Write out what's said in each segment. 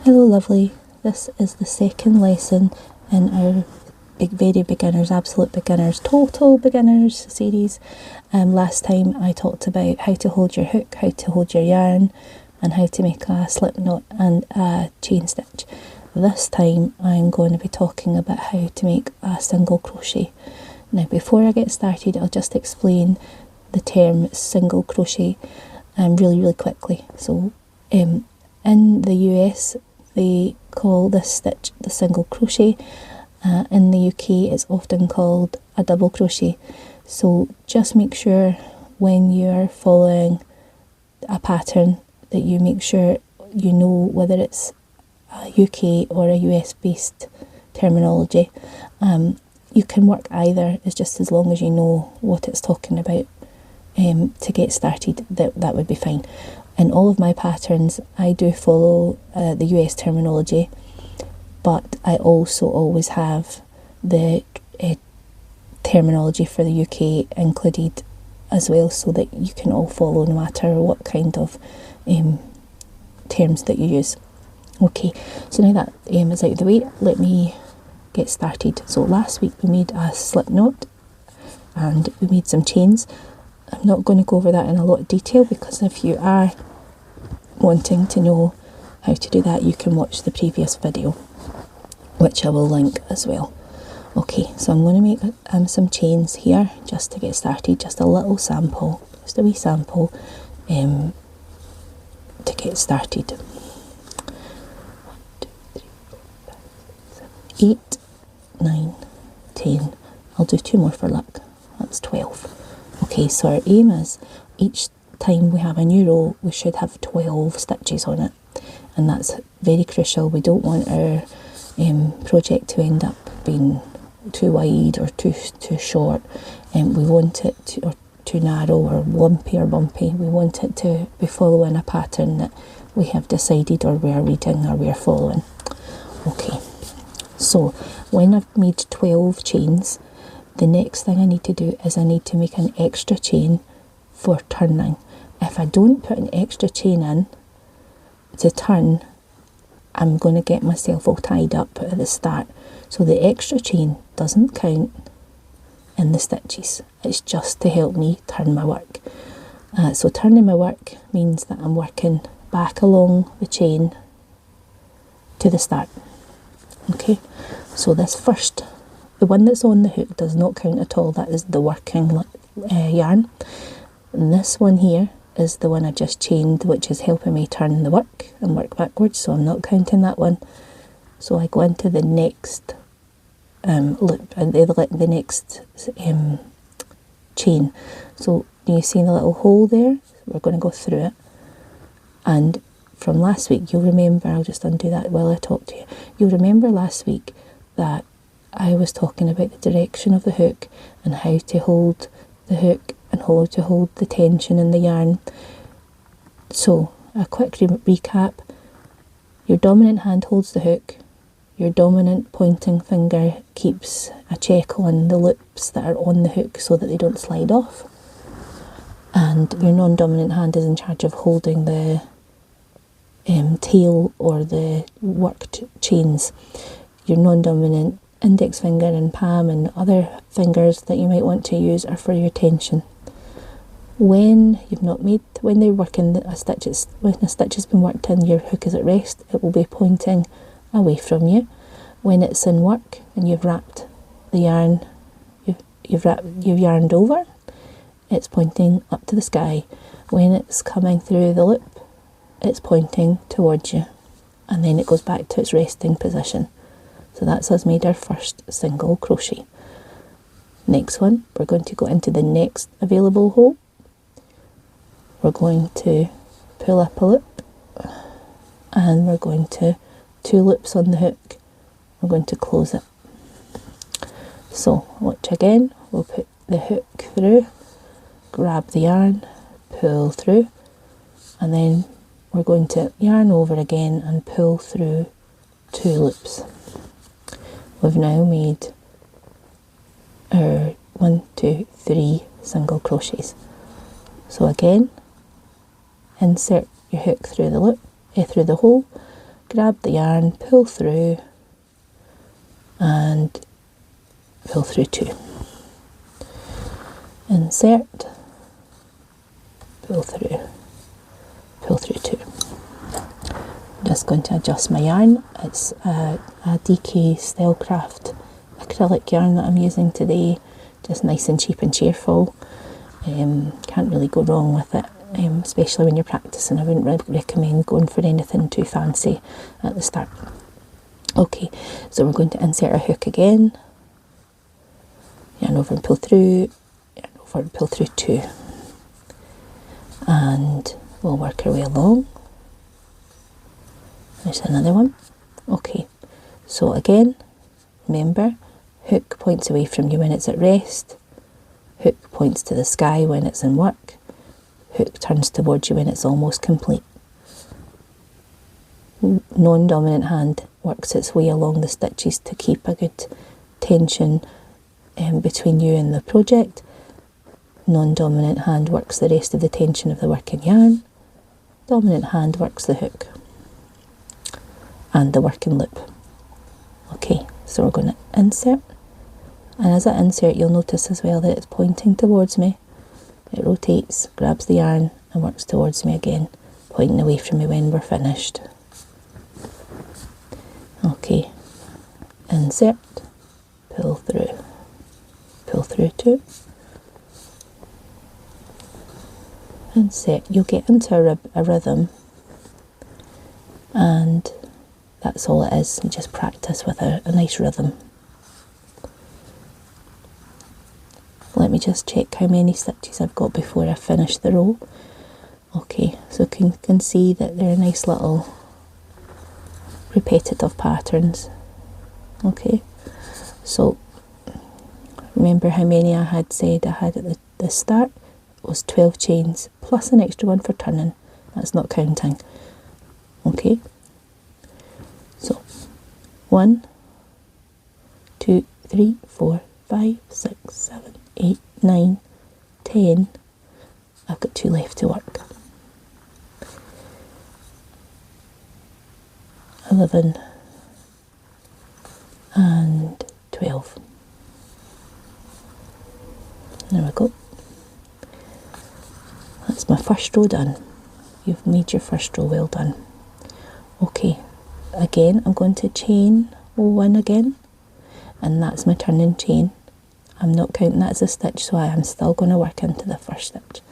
Hello lovely, this is the second lesson in our very beginners, absolute beginners, total beginners series. Last time I talked about how to hold your hook, how to hold your yarn, and how to make a slip knot and a chain stitch. This time I'm going to be talking about how to make a single crochet. Now before I get started, I'll just explain the term single crochet really quickly. So in the US they call this stitch the single crochet. In the UK it's often called a double crochet. So just make sure when you're following a pattern that you make sure you know whether it's a UK or a US based terminology. You can work either, it's just as long as you know what it's talking about. To get started, that would be fine. In all of my patterns I do follow the US terminology, but I also always have the terminology for the UK included as well, so that you can all follow no matter what kind of terms that you use. Okay, so now that is out of the way, let me get started. So last week we made a slip knot and we made some chains. I'm not going to go over that in a lot of detail, because if you are wanting to know how to do that, you can watch the previous video, which I will link as well. Okay, so I'm going to make some chains here just to get started, just a little sample, just a wee sample to get started. 1, 2, 3, 4, 5, 6, 7, 8, 9, 10. I'll do 2 more for luck. That's 12. Okay, so our aim is each time we have a new row we should have 12 stitches on it, and that's very crucial. We don't want our project to end up being too wide or too short, and we want it to, or too narrow or lumpy or bumpy. We want it to be following a pattern that we have decided, or we're reading, or we're following. Okay, so when I've made 12 chains, the next thing I need to do is I need to make an extra chain for turning. If I don't put an extra chain in to turn, I'm going to get myself all tied up at the start. So the extra chain doesn't count in the stitches. It's just to help me turn my work. So turning my work means that I'm working back along the chain to the start. Okay, so this first, the one that's on the hook, does not count at all. That is the working yarn. And this one here is the one I just chained, which is helping me turn the work and work backwards, so I'm not counting that one. So I go into the next loop and the next chain. So you see the little hole there? We're going to go through it. And from last week, you'll remember, I'll just undo that while I talk to you. You'll remember last week that I was talking about the direction of the hook and how to hold the hook and how to hold the tension in the yarn. So a quick recap: your dominant hand holds the hook, your dominant pointing finger keeps a check on the loops that are on the hook so that they don't slide off, and your non-dominant hand is in charge of holding the tail or the worked chains. Your non-dominant index finger and palm and other fingers that you might want to use are for your tension. When they're working when a stitch has been worked in, your hook is at rest, it will be pointing away from you. When it's in work and you've wrapped the yarn, you've yarned over, it's pointing up to the sky. When it's coming through the loop, it's pointing towards you, and then it goes back to its resting position. So that's us made our first single crochet. Next one, we're going to go into the next available hole. We're going to pull up a loop, and we're going to 2 loops on the hook. We're going to close it. So watch again, we'll put the hook through, grab the yarn, pull through, and then we're going to yarn over again and pull through 2 loops. We've now made our 1, 2, 3 single crochets. So again, insert your hook through the loop, through the hole, grab the yarn, pull through and pull through 2. Insert, pull through 2. I'm just going to adjust my yarn. It's a DK Stylecraft acrylic yarn that I'm using today, just nice and cheap and cheerful. Can't really go wrong with it, especially when you're practicing. I wouldn't recommend going for anything too fancy at the start. Okay, so we're going to insert a hook again, yarn over and pull through, yarn over and pull through 2, and we'll work our way along. There's another one. Okay, so again, remember, hook points away from you when it's at rest, hook points to the sky when it's in work, hook turns towards you when it's almost complete. Non-dominant hand works its way along the stitches to keep a good tension between you and the project. Non-dominant hand works the rest of the tension of the working yarn. Dominant hand works the hook and the working loop. Okay, so we're going to insert, and as I insert you'll notice as well that it's pointing towards me. It rotates, grabs the yarn and works towards me again, pointing away from me when we're finished. Okay, insert, pull through 2, insert. You'll get into a rhythm, and that's all it is. You just practice with a nice rhythm. Let me just check how many stitches I've got before I finish the row. Okay, so you can see that they're nice little repetitive patterns. Okay, so remember how many I had said I had at the start? It was 12 chains plus an extra one for turning. That's not counting. Okay, so 1, 2, 3, 4, 5, 6, 7, 8, 9, 10. I've got 2 left to work. 11 and 12. There we go. That's my first row done. You've made your first row, well done. Okay, again I'm going to chain 1 again, and that's my turning chain. I'm not counting that as a stitch, so I am still going to work into the first stitch.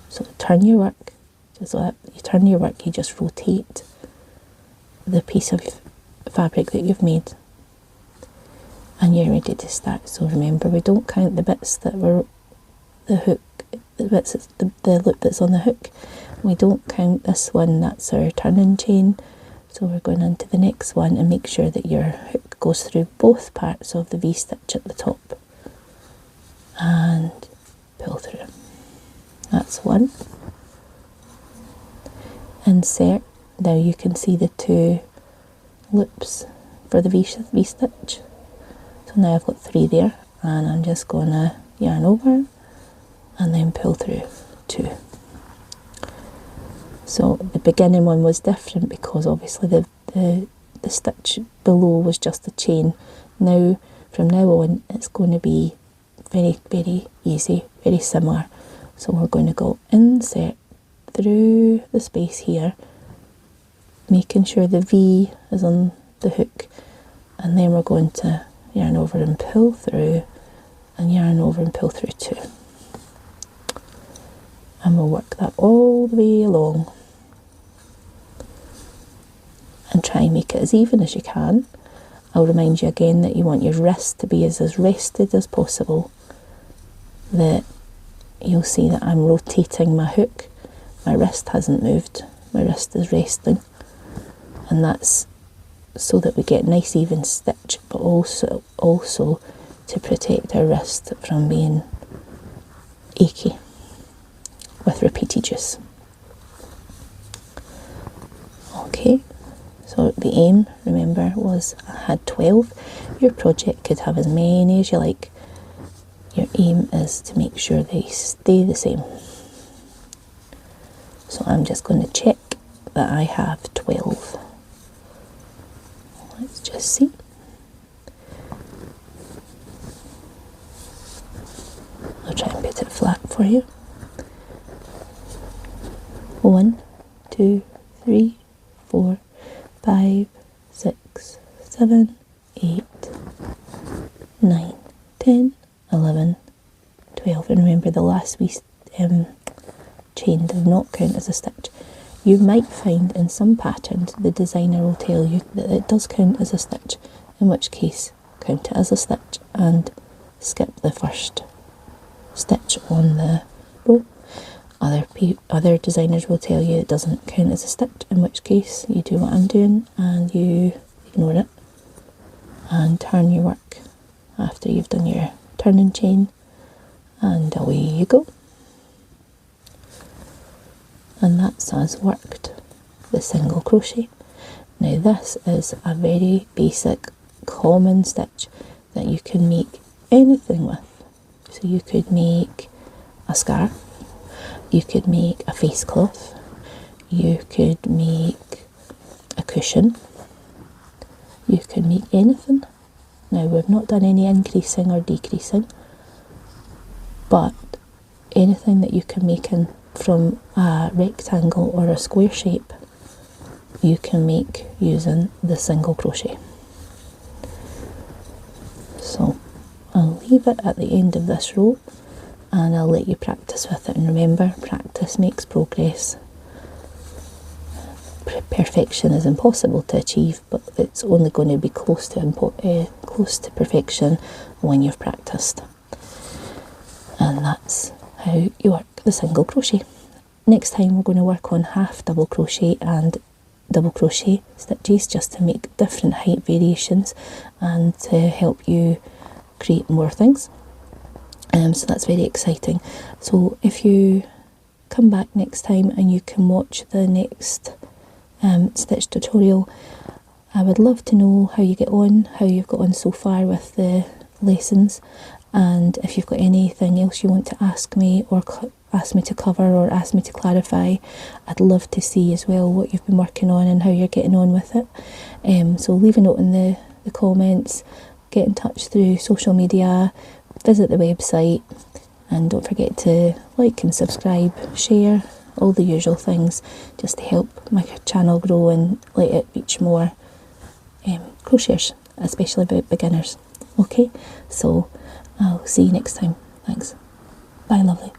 So turn your work, just like you turn your work, you just rotate the piece of fabric that you've made and you're ready to start. So remember, we don't count the bits that were the hook, the bits, the loop that's on the hook. We don't count this one, that's our turning chain. So we're going into the next one, and make sure that your hook goes through both parts of the V-stitch at the top and pull through. That's 1. Insert. Now you can see the 2 loops for the V-stitch. So now I've got 3 there, and I'm just going to yarn over and then pull through 2. So the beginning one was different because obviously the stitch below was just a chain. Now, from now on, it's going to be very, very easy, very similar. So we're going to go insert through the space here, making sure the V is on the hook, and then we're going to yarn over and pull through, and yarn over and pull through 2. And we'll work that all the way along and try and make it as even as you can. I'll remind you again that you want your wrist to be as rested as possible. That you'll see that I'm rotating my hook. My wrist hasn't moved, my wrist is resting, and that's so that we get nice even stitch, but also to protect our wrist from being achy with repeated use. Okay, so the aim, remember, was I had 12. Your project could have as many as you like. Your aim is to make sure they stay the same. So I'm just going to check that I have 12. just see. I'll try and put it flat for you. 1, 2, 3, 4, 5, 6, 7, 8, 9, 10, 11, 12. And remember, the last wee chain does not count as a stitch. You might find in some patterns the designer will tell you that it does count as a stitch, in which case count it as a stitch and skip the first stitch on the row. Other designers will tell you it doesn't count as a stitch, in which case you do what I'm doing and you ignore it and turn your work after you've done your turning chain, and away you go. And that's us worked the single crochet. Now this is a very basic common stitch that you can make anything with. So you could make a scarf, you could make a face cloth, you could make a cushion, you could make anything. Now we've not done any increasing or decreasing, but anything that you can make from a rectangle or a square shape, you can make using the single crochet. So I'll leave it at the end of this row and I'll let you practice with it. And remember, practice makes progress. Perfection is impossible to achieve, but it's only going to be close to perfection when you've practiced. And that's how you work the single crochet. Next time we're going to work on half double crochet and double crochet stitches, just to make different height variations and to help you create more things. So that's very exciting. So if you come back next time and you can watch the next stitch tutorial, I would love to know how you get on, how you've got on so far with the lessons, and if you've got anything else you want to ask me or ask me to cover or ask me to clarify. I'd love to see as well what you've been working on and how you're getting on with it. So leave a note in the comments, get in touch through social media, visit the website, and don't forget to like and subscribe, share, all the usual things, just to help my channel grow and let it reach more crocheters, especially about beginners. Okay, so I'll see you next time. Thanks. Bye, lovely.